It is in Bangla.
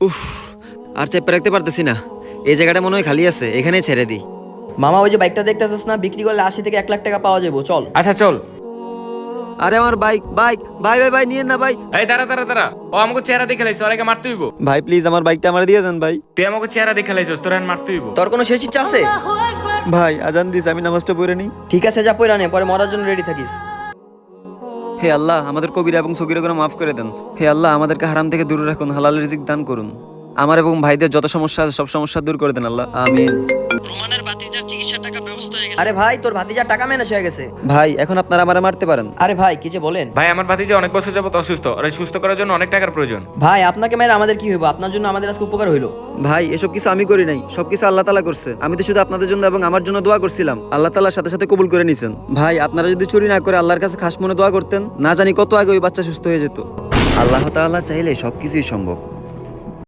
উফ, আর চেপে রাখতে পারতেছি না। এই জায়গাটা মনে হয় খালি আছে, এখানেই ছেড়ে দিই। মামা ওই যে বাইকটা দেখতেছিস না, বিক্রি করলে 80 থেকে 1 লাখ টাকা পাওয়া যাবো, চল। আচ্ছা চল। আরে আমার বাইক বাইক ভাই ভাই ভাই নিয়েন না ভাই। এই দাঁড়া দাঁড়া দাঁড়া, ও আমাকে চেহারা দেখে লাইছ, ওর আগে মারতে হইব। ভাই প্লিজ আমার বাইকটা আমার দিয়ে দেন ভাই। তুই আমাকে চেহারা দেখে লাইছস, তোর এখন মারতে হইব। তোর কোনো শেষ ইচ্ছা আছে? ভাই আজান দিস, আমি নামাজটা পড়ে নিই। ঠিক আছে, যা পয়রা নে, পরে মরার জন্য রেডি থাকিস। হে আল্লাহ, আমাদের কবিরা এবং সগীরা গুনাহ মাফ করে দেন। হে আল্লাহ, আমাদেরকে হারাম থেকে দূরে রাখুন, হালাল রিজিক দান করুন। আমার এবং ভাইদের যত সমস্যা আছে সব সমস্যা দূর করে দেন আল্লাহ, আমিন। রোমানের ভাতিজার চিকিৎসার টাকা ব্যবস্থা হয়ে গেছে। আরে ভাই, তোর ভাতিজার টাকা ম্যানেজ হয়ে গেছে। ভাই এখন আপনারা আমারে মারতে পারেন। আরে ভাই, কি যে বলেন। ভাই আমার ভাতিজা অনেক বছর যাবত অসুস্থ, আর এই সুস্থ করার জন্য অনেক টাকার প্রয়োজন। ভাই আপনাকে মেরে আমাদের কি হইব? আপনার জন্য আমাদের আজকে উপকার হইলো। ভাই এসব কিছু আমি করি নাই, সবকিছু আল্লাহ তাআলা করছে। আমি তো শুধু আপনাদের জন্য এবং আমার জন্য দোয়া করছিলাম, আল্লাহ তাআলার সাথে সাথে কবুল করে নিছেন। ভাই আপনারা যদি চুরি না করে আল্লাহর কাছে খাস মনে দোয়া করতেন, না জানি কত আগে ওই বাচ্চা সুস্থ হয়ে যেত। আল্লাহ তাআলা চাইলে সবকিছুই সম্ভব।